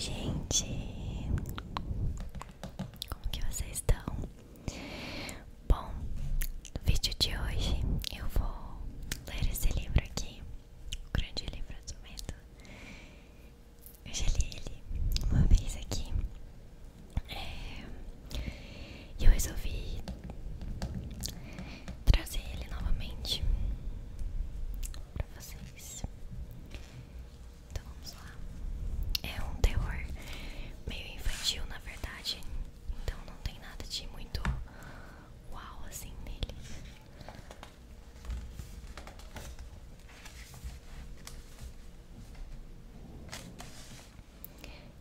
gente! Como que vocês estão? Bom, no vídeo de hoje eu vou ler esse livro aqui, O Grande Livro do Medo. Eu já li ele uma vez aqui e eu resolvi trazer ele novamente pra vocês. Então vamos lá. É um terror meio infantil, na verdade, então não tem nada de muito uau assim nele.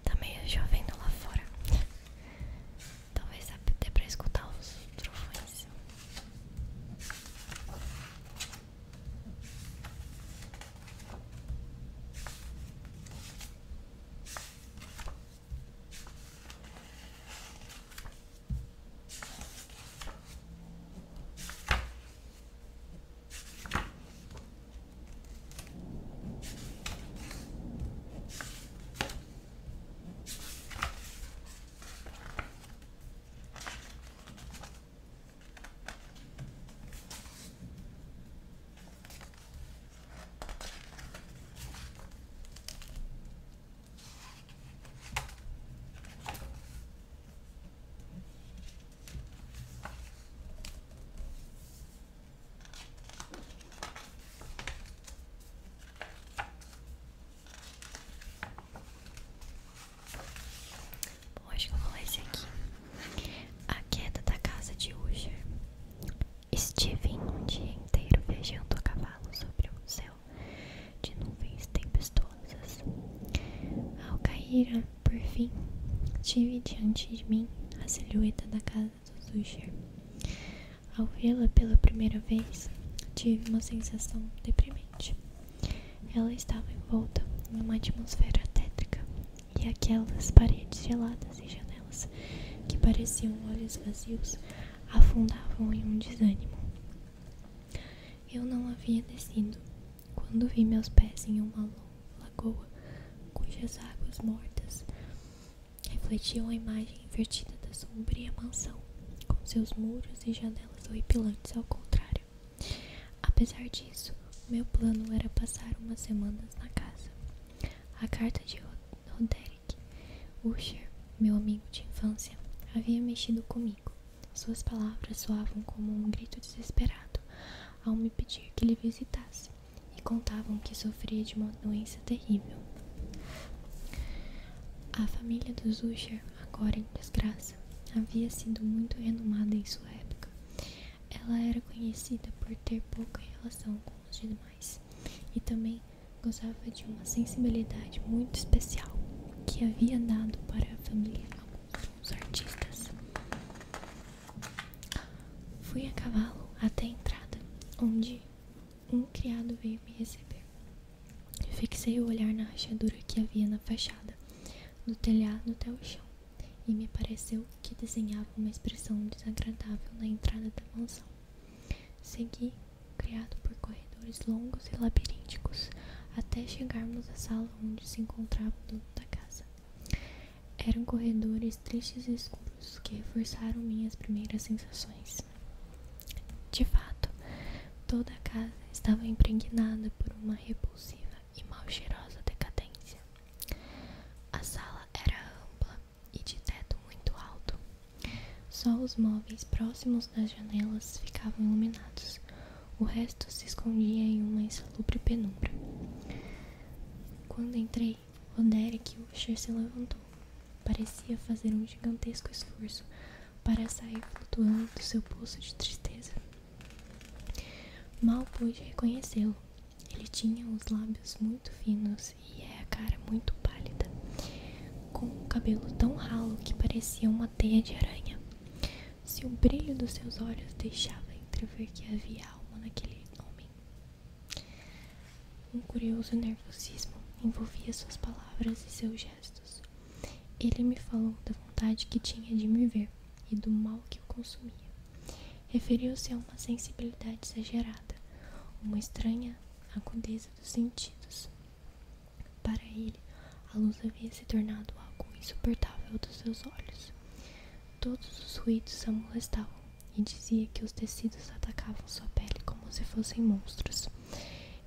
Tá meio chovendo lá fora. Talvez dê pra escutar os trovões. Bom, acho que eu vou ler esse aqui. A Queda da Casa de Usher. Estive um dia inteiro viajando a cavalo sobre um céu de nuvens tempestuosas. Ao cair, por fim, tive diante de mim a silhueta da casa dos Usher. Ao vê-la pela primeira vez, tive uma sensação deprimente. Ela estava envolta em uma atmosfera tétrica, e aquelas paredes geladas e janelas que pareciam olhos vazios afundavam em um desânimo. Eu não havia descido quando vi meus pés em uma lagoa cujas águas mortas refletiam a imagem invertida da sombria mansão, com seus muros e janelas horripilantes ao contrário. Apesar disso, meu plano era passar umas semanas na casa. A carta de Roderick Usher, meu amigo de infância, havia mexido comigo. Suas palavras soavam como um grito desesperado ao me pedir que lhe visitasse, e contavam que sofria de uma doença terrível. A família dos Usher, agora em desgraça, havia sido muito renomada em sua época. Ela era conhecida por ter pouca relação com os demais e também gozava de uma sensibilidade muito especial que havia dado para a família alguns artistas. Fui a cavalo até a entrada, onde um criado veio me receber. Fixei o olhar na rachadura que havia na fachada, do telhado até o chão, e me pareceu que desenhava uma expressão desagradável na entrada da mansão. Segui o criado por corredores longos e labirínticos até chegarmos à sala onde se encontrava o dono da casa. Eram corredores tristes e escuros que reforçaram minhas primeiras sensações. De fato, toda a casa estava impregnada por uma repulsiva e mal cheirosa decadência. A sala era ampla e de teto muito alto. Só os móveis próximos das janelas ficavam iluminados. O resto se escondia em uma insalubre penumbra. Quando entrei, Roderick Usher se levantou. Parecia fazer um gigantesco esforço para sair flutuando do seu poço de tristeza. Mal pude reconhecê-lo. Ele tinha os lábios muito finos e a cara muito pálida, com um cabelo tão ralo que parecia uma teia de aranha. Se o brilho dos seus olhos deixava entrever que havia alma naquele homem. Um curioso nervosismo envolvia suas palavras e seus gestos. Ele me falou da vontade que tinha de me ver e do mal que o consumia. Referiu-se a uma sensibilidade exagerada, uma estranha agudeza dos sentidos. Para ele, A luz havia se tornado algo insuportável dos seus olhos. Todos os ruídos a molestavam e dizia que os tecidos atacavam sua pele como se fossem monstros.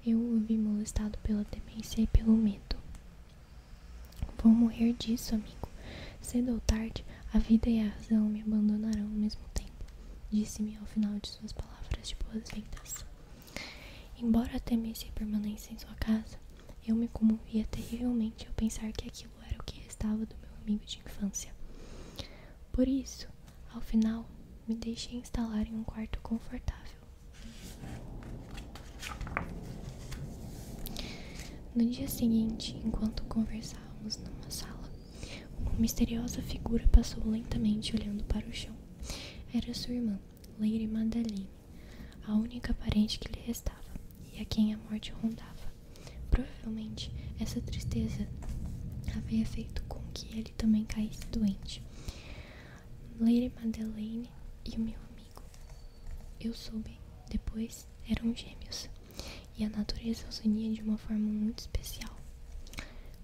Eu o vi molestado pela demência e pelo medo. Vou morrer disso, amigo. Cedo ou tarde, a vida e a razão me abandonarão ao mesmo tempo, disse-me ao final de suas palavras de boas-vindas. Embora temesse a permanência em sua casa, eu me comovia terrivelmente ao pensar que aquilo era o que restava do meu amigo de infância. Por isso, ao final, me deixei instalar em um quarto confortável. No dia seguinte, enquanto conversávamos numa sala, uma misteriosa figura passou lentamente olhando para o chão. Era sua irmã, Lady Madeline, a única parente que lhe restava e a quem a morte rondava. Provavelmente, essa tristeza havia feito com que ele também caísse doente. Lady Madeline e o meu amigo, eu soube depois, eram gêmeos, e a natureza os unia de uma forma muito especial.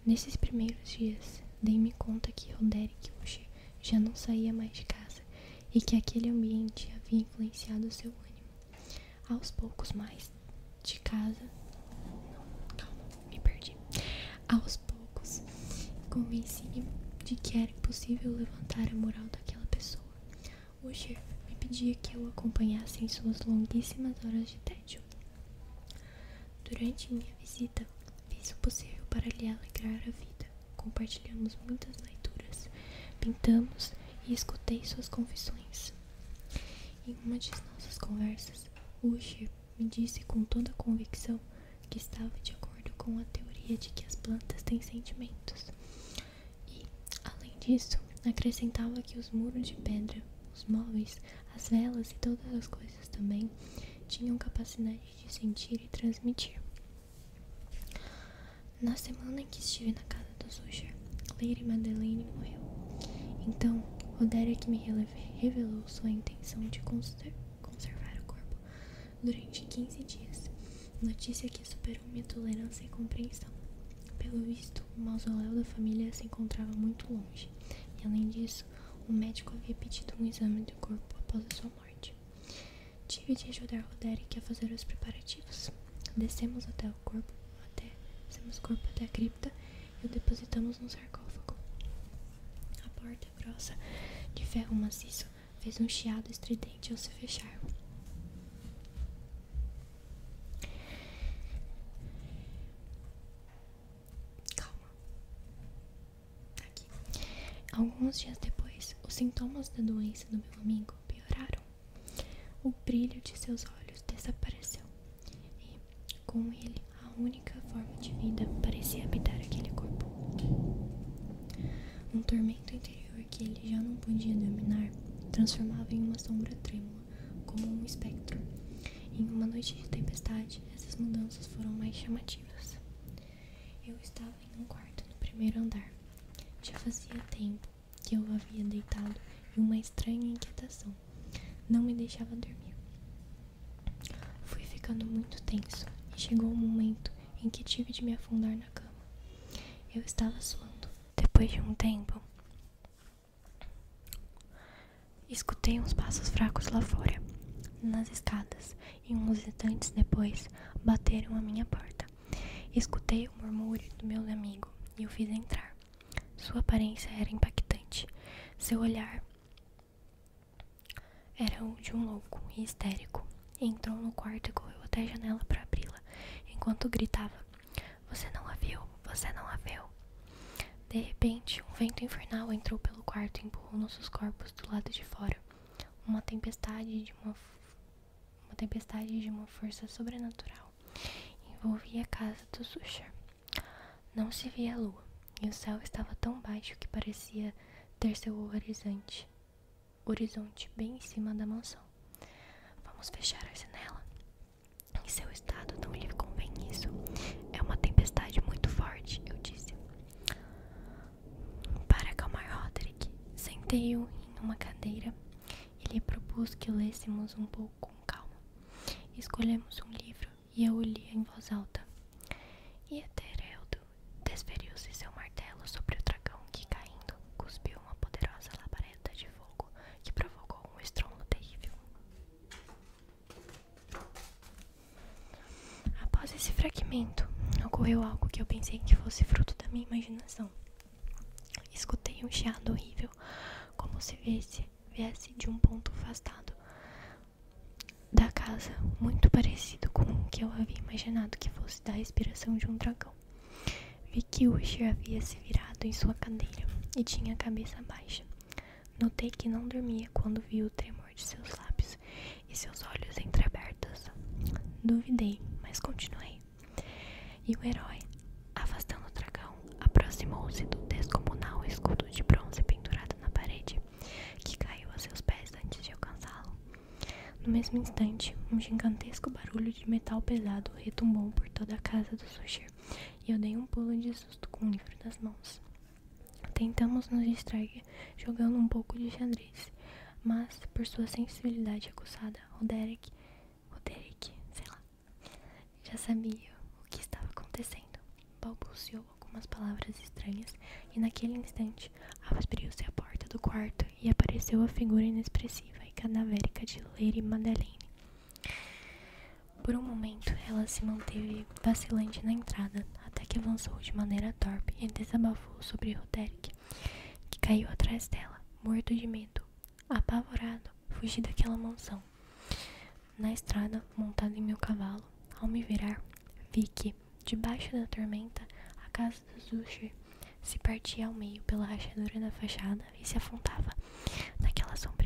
Nesses primeiros dias, dei-me conta que Roderick Usher já não saía mais de casa e que aquele ambiente havia influenciado seu ânimo. Aos poucos mais de casa... Não, calma, me perdi. Aos poucos, convenci-me de que era impossível levantar a moral daquela pessoa. Usher me pedia que eu acompanhasse em suas longuíssimas horas de tédio. Durante minha visita, fiz o possível para lhe alegrar a vida. Compartilhamos muitas leituras, pintamos e escutei suas confissões. Em uma de nossas conversas, Usher me disse com toda a convicção que estava de acordo com a teoria de que as plantas têm sentimentos. E, além disso, acrescentava que os muros de pedra, os móveis, as velas e todas as coisas também tinham capacidade de sentir e transmitir. Na semana em que estive na casa dos Usher, Lady Madeline morreu. Então, Roderick me revelou sua intenção de conservar o corpo durante 15 dias, notícia que superou minha tolerância e compreensão. Pelo visto, o mausoléu da família se encontrava muito longe, e além disso, o médico havia pedido um exame do corpo após a sua morte. Tive de ajudar Roderick a fazer os preparativos. Descemos o corpo até a cripta e o depositamos no sarcófago. A porta grossa, de ferro maciço, fez um chiado estridente ao se fechar. Calma. Aqui. Alguns dias depois, os sintomas da doença do meu amigo pioraram. O brilho de seus olhos desapareceu e, com ele, a única forma de vida parecia habitar aquele corpo. Um tormento interior que ele já não podia dominar transformava em uma sombra trêmula, como um espectro. Em uma noite de tempestade, essas mudanças foram mais chamativas. Eu estava em um quarto no primeiro andar. Já fazia tempo que eu havia deitado e uma estranha inquietação não me deixava dormir. Fui ficando muito tenso e chegou um momento em que tive de me afundar na cama. Eu estava suando. Depois de um tempo, escutei uns passos fracos lá fora, nas escadas, e uns instantes depois bateram à minha porta. Escutei o murmúrio do meu amigo e o fiz entrar. Sua aparência era impactante. Seu olhar era o de um louco e histérico. Entrou no quarto e correu até a janela para abri-la, enquanto gritava: "Você não a viu? Você não a viu?" De repente, um vento infernal entrou pelo quarto e empurrou nossos corpos do lado de fora. Uma tempestade de uma força sobrenatural envolvia a casa do Usher. Não se via a lua, e o céu estava tão baixo que parecia ter seu horizonte bem em cima da mansão. "Vamos fechar a janela. Em seu estado não lhe convém isso. É uma tempestade muito forte", eu disse. Para acalmar Roderick, sentei-o em uma cadeira e lhe propus que lêssemos um pouco com calma. Escolhemos um livro e eu o li em voz alta. E Etereldo desferiu-se seu martelo fragmento, ocorreu algo que eu pensei que fosse fruto da minha imaginação. Escutei um chiado horrível, como se viesse de um ponto afastado da casa, muito parecido com o que eu havia imaginado que fosse da respiração de um dragão. Vi que Usher havia se virado em sua cadeira e tinha a cabeça baixa. Notei que não dormia quando vi o tremor de seus lábios e seus olhos entreabertos. Duvidei, mas continuei. E o herói, afastando o dragão, aproximou-se do descomunal escudo de bronze pendurado na parede, que caiu a seus pés antes de alcançá-lo. No mesmo instante, um gigantesco barulho de metal pesado retumbou por toda a casa do Usher, e eu dei um pulo de susto com o livro nas mãos. Tentamos nos distrair jogando um pouco de xadrez, mas, por sua sensibilidade aguçada, Roderick, sei lá, já sabia o que estava acontecendo. Balbuciou algumas palavras estranhas e, naquele instante, abriu-se a porta do quarto e apareceu a figura inexpressiva e cadavérica de Lady Madeline. Por um momento, ela se manteve vacilante na entrada, até que avançou de maneira torpe e desabafou sobre Roderick, que caiu atrás dela, morto de medo. Apavorado, fugi daquela mansão. Na estrada, montado em meu cavalo, ao me virar, vi que, debaixo da tormenta, a casa dos Usher se partia ao meio pela rachadura da fachada e se afundava naquela sombria